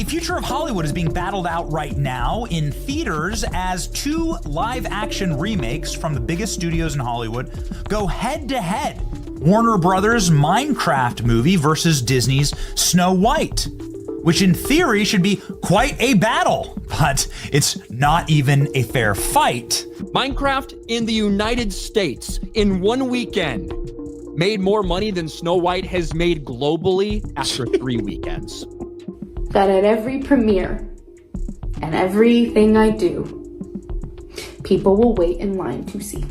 The future of Hollywood is being battled out right now in theaters as two live-action remakes from the biggest studios in Hollywood go head-to-head. Warner Brothers' Minecraft movie versus Disney's Snow White, which in theory should be quite a battle, but it's not even a fair fight. Minecraft in the United States in one weekend made more money than Snow White has made globally after 3 weekends. That at every premiere and everything I do, people will wait in line to see.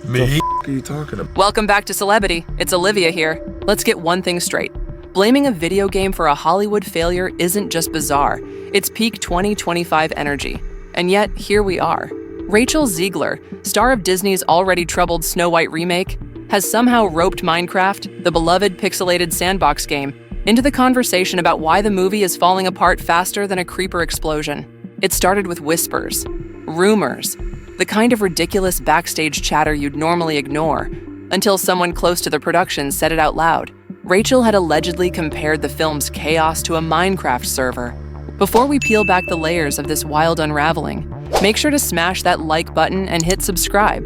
Me? What are you talking about? Welcome back to Celebrity. It's Olivia here. Let's get one thing straight. Blaming a video game for a Hollywood failure isn't just bizarre. It's peak 2025 energy. And yet, here we are. Rachel Zegler, star of Disney's already troubled Snow White remake, has somehow roped Minecraft, the beloved pixelated sandbox game, into the conversation about why the movie is falling apart faster than a creeper explosion. It started with whispers, rumors, the kind of ridiculous backstage chatter you'd normally ignore, until someone close to the production said it out loud. Rachel had allegedly compared the film's chaos to a Minecraft server. Before we peel back the layers of this wild unraveling, make sure to smash that like button and hit subscribe.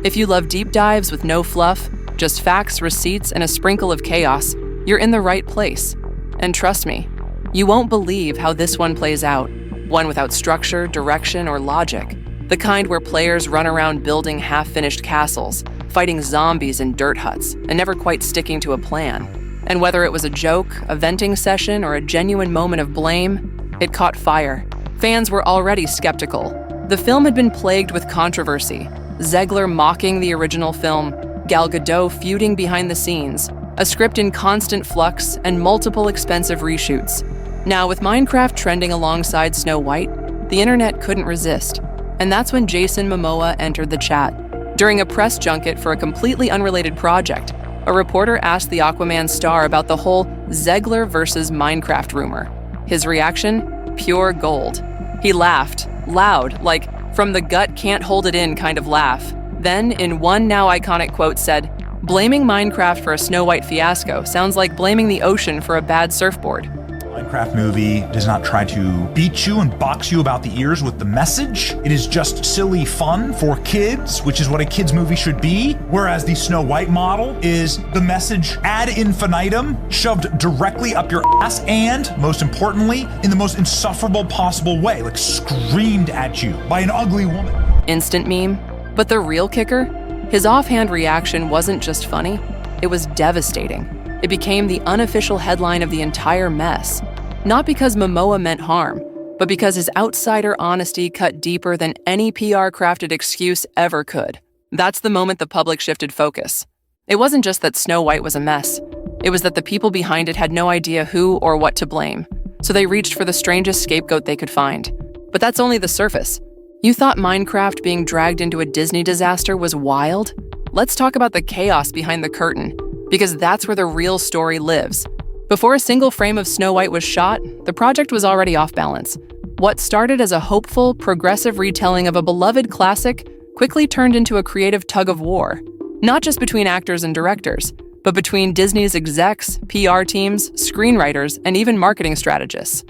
If you love deep dives with no fluff, just facts, receipts, and a sprinkle of chaos, you're in the right place. And trust me, you won't believe how this one plays out. One without structure, direction, or logic. The kind where players run around building half-finished castles, fighting zombies in dirt huts, and never quite sticking to a plan. And whether it was a joke, a venting session, or a genuine moment of blame, it caught fire. Fans were already skeptical. The film had been plagued with controversy. Zegler mocking the original film, Gal Gadot feuding behind the scenes, a script in constant flux, and multiple expensive reshoots. Now, with Minecraft trending alongside Snow White, the internet couldn't resist. And that's when Jason Momoa entered the chat. During a press junket for a completely unrelated project, a reporter asked the Aquaman star about the whole Zegler versus Minecraft rumor. His reaction? Pure gold. He laughed, loud, like from the gut can't hold it in kind of laugh. Then, in one now iconic quote said, "Blaming Minecraft for a Snow White fiasco sounds like blaming the ocean for a bad surfboard." Minecraft movie does not try to beat you and box you about the ears with the message. It is just silly fun for kids, which is what a kids movie should be. Whereas the Snow White model is the message ad infinitum, shoved directly up your ass, and most importantly, in the most insufferable possible way, like screamed at you by an ugly woman. Instant meme. But the real kicker? His offhand reaction wasn't just funny, it was devastating. It became the unofficial headline of the entire mess. Not because Momoa meant harm, but because his outsider honesty cut deeper than any PR-crafted excuse ever could. That's the moment the public shifted focus. It wasn't just that Snow White was a mess. It was that the people behind it had no idea who or what to blame, so they reached for the strangest scapegoat they could find. But that's only the surface. You thought Minecraft being dragged into a Disney disaster was wild? Let's talk about the chaos behind the curtain, because that's where the real story lives. Before a single frame of Snow White was shot, the project was already off balance. What started as a hopeful, progressive retelling of a beloved classic quickly turned into a creative tug-of-war, not just between actors and directors, but between Disney's execs, PR teams, screenwriters, and even marketing strategists.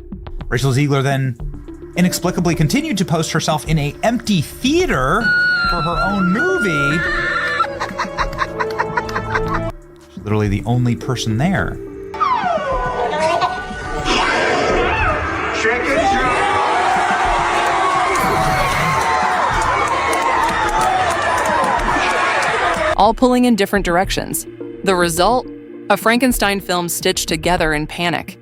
Rachel Zegler then inexplicably continued to post herself in an empty theater for her own movie. She's literally the only person there. All pulling in different directions. The result? A Frankenstein film stitched together in panic.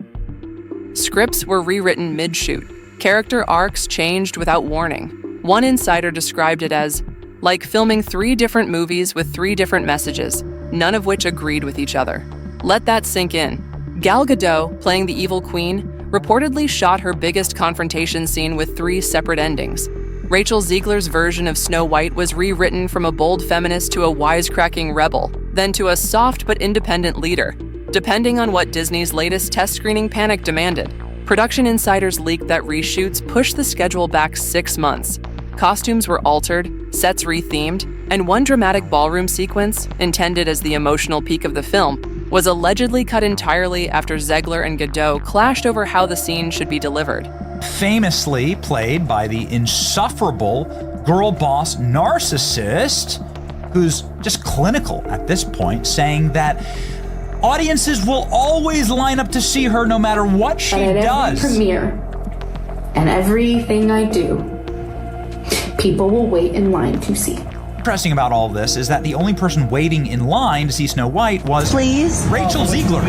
Scripts were rewritten mid-shoot. Character arcs changed without warning. One insider described it as like filming 3 different movies with 3 different messages, none of which agreed with each other. Let that sink in. Gal Gadot, playing the evil queen, reportedly shot her biggest confrontation scene with 3 separate endings. Rachel Zegler's version of Snow White was rewritten from a bold feminist to a wisecracking rebel, then to a soft but independent leader, depending on what Disney's latest test screening panic demanded. Production insiders leaked that reshoots pushed the schedule back 6 months. Costumes were altered, sets rethemed, and one dramatic ballroom sequence, intended as the emotional peak of the film, was allegedly cut entirely after Zegler and Godot clashed over how the scene should be delivered. Famously played by the insufferable girl boss narcissist, who's just clinical at this point, saying that audiences will always line up to see her no matter what she does. Every premiere and everything I do, people will wait in line to see. Interesting about all of this is that the only person waiting in line to see Snow White was Rachel Zegler.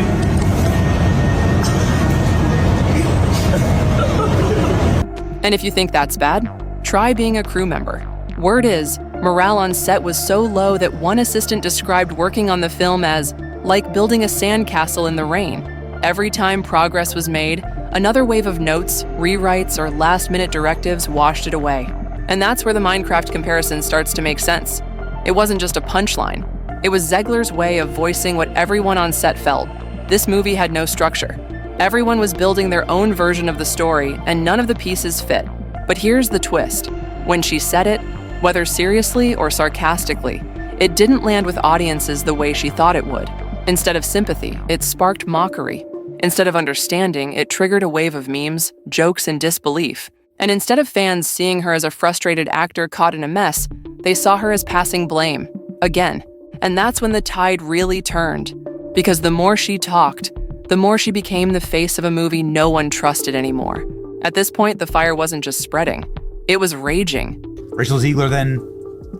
And if you think that's bad, try being a crew member. Word is, morale on set was so low that one assistant described working on the film as like building a sandcastle in the rain. Every time progress was made, another wave of notes, rewrites, or last-minute directives washed it away. And that's where the Minecraft comparison starts to make sense. It wasn't just a punchline. It was Zegler's way of voicing what everyone on set felt. This movie had no structure. Everyone was building their own version of the story, and none of the pieces fit. But here's the twist. When she said it, whether seriously or sarcastically, it didn't land with audiences the way she thought it would. Instead of sympathy, it sparked mockery. Instead of understanding, it triggered a wave of memes, jokes, and disbelief. And instead of fans seeing her as a frustrated actor caught in a mess, they saw her as passing blame, again. And that's when the tide really turned. Because the more she talked, the more she became the face of a movie no one trusted anymore. At this point, the fire wasn't just spreading, it was raging. Rachel Zegler then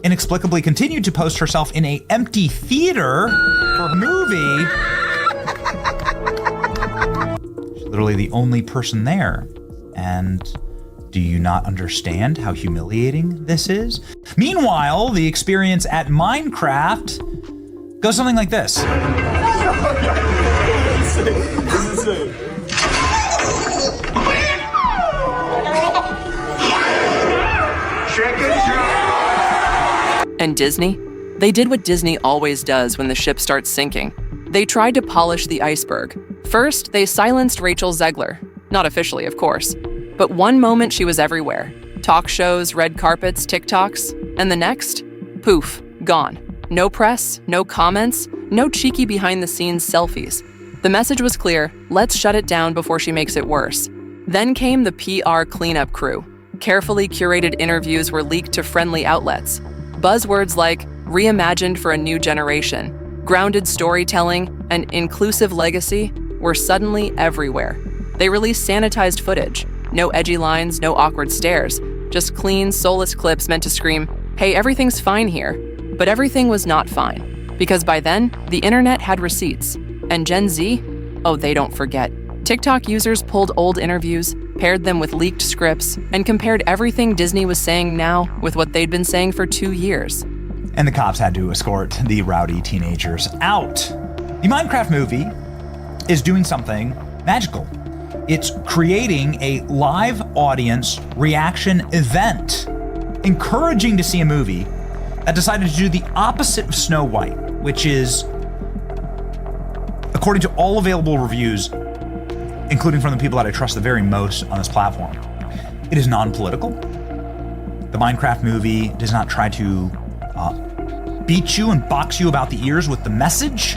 inexplicably continued to post herself in an empty theater for a movie. She's literally the only person there. And do you not understand how humiliating this is? Meanwhile, the experience at Minecraft goes something like this. And Disney? They did what Disney always does when the ship starts sinking. They tried to polish the iceberg. First, they silenced Rachel Zegler. Not officially, of course. But one moment she was everywhere. Talk shows, red carpets, TikToks. And the next? Poof, gone. No press, no comments, no cheeky behind-the-scenes selfies. The message was clear, let's shut it down before she makes it worse. Then came the PR cleanup crew. Carefully curated interviews were leaked to friendly outlets. Buzzwords like reimagined for a new generation, grounded storytelling, and inclusive legacy were suddenly everywhere. They released sanitized footage. No edgy lines, no awkward stares. Just clean, soulless clips meant to scream, hey, everything's fine here. But everything was not fine. Because by then, the internet had receipts. And Gen Z? Oh, they don't forget. TikTok users pulled old interviews, paired them with leaked scripts, and compared everything Disney was saying now with what they'd been saying for 2 years. And the cops had to escort the rowdy teenagers out. The Minecraft movie is doing something magical. It's creating a live audience reaction event, encouraging to see a movie that decided to do the opposite of Snow White, which is, according to all available reviews, including from the people that I trust the very most on this platform, it is non-political. The Minecraft movie does not try to beat you and box you about the ears with the message.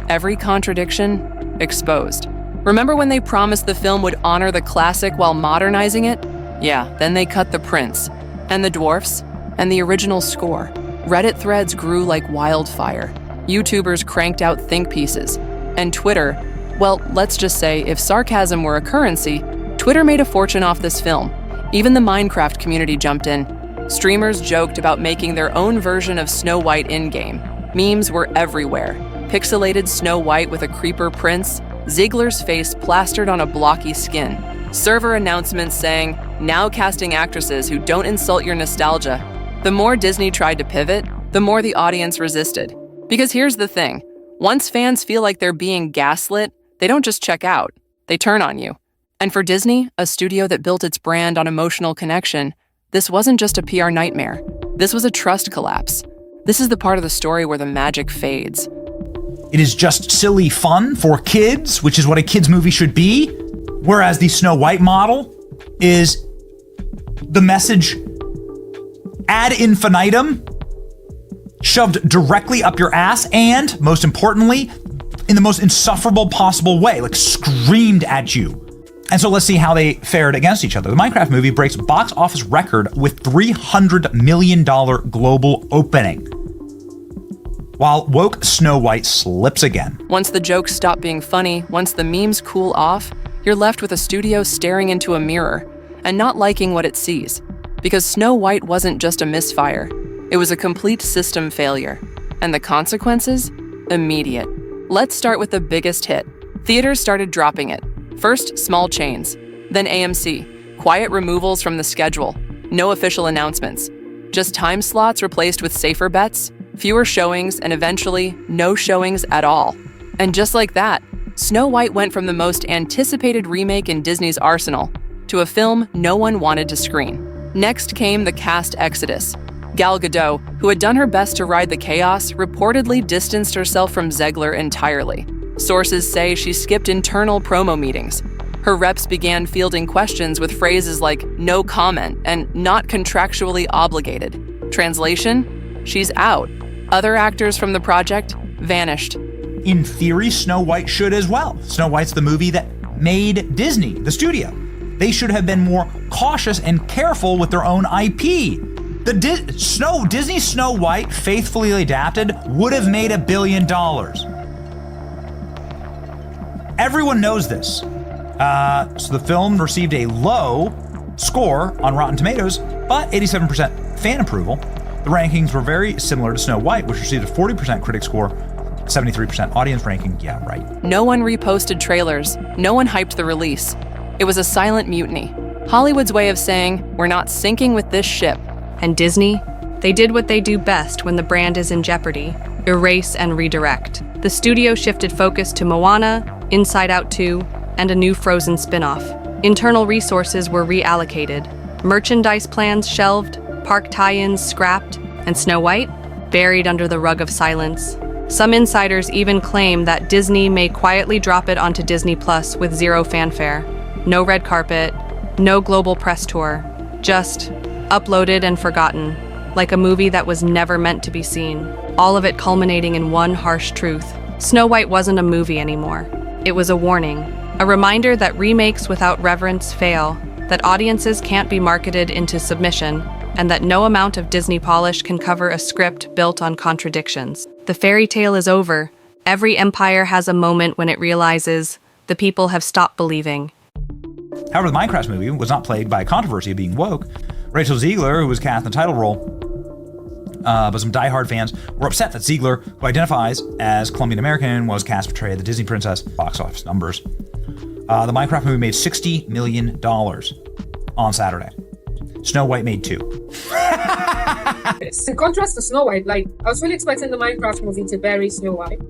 Every contradiction exposed. Remember when they promised the film would honor the classic while modernizing it? Yeah, then they cut the prince, and the dwarfs, and the original score. Reddit threads grew like wildfire. YouTubers cranked out think pieces. And Twitter, well, let's just say if sarcasm were a currency, Twitter made a fortune off this film. Even the Minecraft community jumped in. Streamers joked about making their own version of Snow White in-game. Memes were everywhere. Pixelated Snow White with a creeper prince, Ziegler's face plastered on a blocky skin. Server announcements saying, now casting actresses who don't insult your nostalgia. The more Disney tried to pivot, the more the audience resisted. Because here's the thing, once fans feel like they're being gaslit, they don't just check out, they turn on you. And for Disney, a studio that built its brand on emotional connection, this wasn't just a PR nightmare. This was a trust collapse. This is the part of the story where the magic fades. It is just silly fun for kids, which is what a kids movie should be. Whereas the Snow White model is the message ad infinitum, shoved directly up your ass, and most importantly, in the most insufferable possible way, like screamed at you. And so let's see how they fared against each other. The Minecraft movie breaks box office record with $300 million global opening, while woke Snow White slips again. Once the jokes stop being funny, once the memes cool off, you're left with a studio staring into a mirror and not liking what it sees. Because Snow White wasn't just a misfire, it was a complete system failure. And the consequences? Immediate. Let's start with the biggest hit. Theaters started dropping it. First, small chains. Then AMC. Quiet removals from the schedule. No official announcements. Just time slots replaced with safer bets, fewer showings, and eventually, no showings at all. And just like that, Snow White went from the most anticipated remake in Disney's arsenal to a film no one wanted to screen. Next came the cast exodus. Gal Gadot, who had done her best to ride the chaos, reportedly distanced herself from Zegler entirely. Sources say she skipped internal promo meetings. Her reps began fielding questions with phrases like "no comment" and "not contractually obligated." Translation? She's out. Other actors from the project vanished. In theory, Snow White should as well. Snow White's the movie that made Disney, the studio. They should have been more cautious and careful with their own IP. The Disney Snow White, faithfully adapted, would have made $1 billion. Everyone knows this. So the film received a low score on Rotten Tomatoes, but 87% fan approval. The rankings were very similar to Snow White, which received a 40% critic score, 73% audience ranking. Yeah, right. No one reposted trailers. No one hyped the release. It was a silent mutiny. Hollywood's way of saying, we're not sinking with this ship. And Disney? They did what they do best when the brand is in jeopardy: erase and redirect. The studio shifted focus to Moana, Inside Out 2, and a new Frozen spin-off. Internal resources were reallocated, merchandise plans shelved, park tie-ins scrapped, and Snow White buried under the rug of silence. Some insiders even claim that Disney may quietly drop it onto Disney Plus with zero fanfare. No red carpet, no global press tour, just uploaded and forgotten, like a movie that was never meant to be seen. All of it culminating in one harsh truth. Snow White wasn't a movie anymore. It was a warning, a reminder that remakes without reverence fail, that audiences can't be marketed into submission, and that no amount of Disney polish can cover a script built on contradictions. The fairy tale is over. Every empire has a moment when it realizes the people have stopped believing. However, the Minecraft movie was not plagued by a controversy of being woke. Rachel Zegler, who was cast in the title role, but some diehard fans were upset that Zegler, who identifies as Colombian American, was cast to portray the Disney princess. Box office numbers. The Minecraft movie made $60 million on Saturday. Snow White made $2 million. In contrast to Snow White, I was really expecting the Minecraft movie to bury Snow White.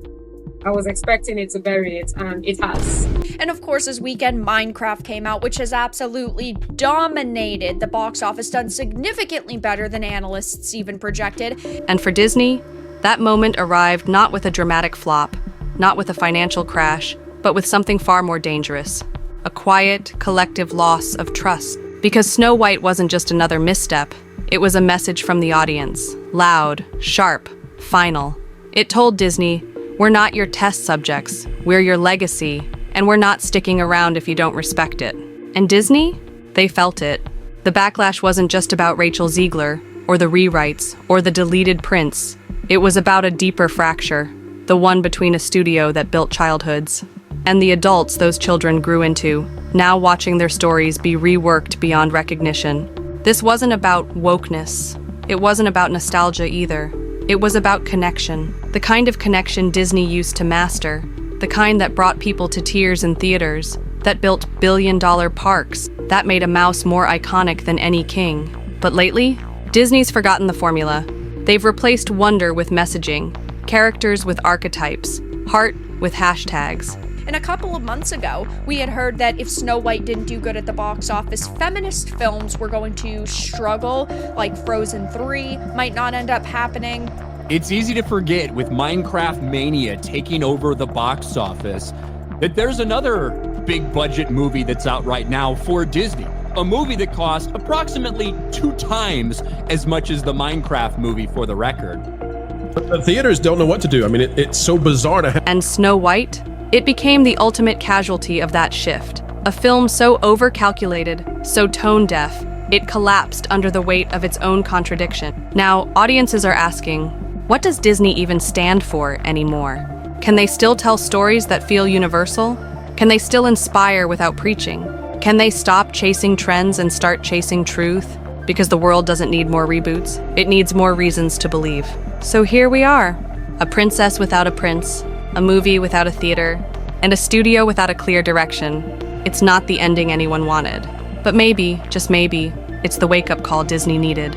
I was expecting it to bury it, and it has. And of course, this weekend, Minecraft came out, which has absolutely dominated the box office, done significantly better than analysts even projected. And for Disney, that moment arrived not with a dramatic flop, not with a financial crash, but with something far more dangerous: a quiet, collective loss of trust. Because Snow White wasn't just another misstep, it was a message from the audience, loud, sharp, final. It told Disney, we're not your test subjects, we're your legacy, and we're not sticking around if you don't respect it. And Disney? They felt it. The backlash wasn't just about Rachel Zegler, or the rewrites, or the deleted prints. It was about a deeper fracture, the one between a studio that built childhoods, and the adults those children grew into, now watching their stories be reworked beyond recognition. This wasn't about wokeness. It wasn't about nostalgia either. It was about connection, the kind of connection Disney used to master, the kind that brought people to tears in theaters, that built billion-dollar parks, that made a mouse more iconic than any king. But lately, Disney's forgotten the formula. They've replaced wonder with messaging, characters with archetypes, heart with hashtags. And a couple of months ago, we had heard that if Snow White didn't do good at the box office, feminist films were going to struggle, like Frozen 3 might not end up happening. It's easy to forget, with Minecraft mania taking over the box office, that there's another big budget movie that's out right now for Disney. A movie that cost approximately 2 times as much as the Minecraft movie, for the record. But the theaters don't know what to do. I mean, it's so bizarre to have. And Snow White? It became the ultimate casualty of that shift. A film so overcalculated, so tone-deaf, it collapsed under the weight of its own contradiction. Now, audiences are asking, what does Disney even stand for anymore? Can they still tell stories that feel universal? Can they still inspire without preaching? Can they stop chasing trends and start chasing truth? Because the world doesn't need more reboots, it needs more reasons to believe. So here we are, a princess without a prince, a movie without a theater, and a studio without a clear direction. It's not the ending anyone wanted. But maybe, just maybe, it's the wake-up call Disney needed.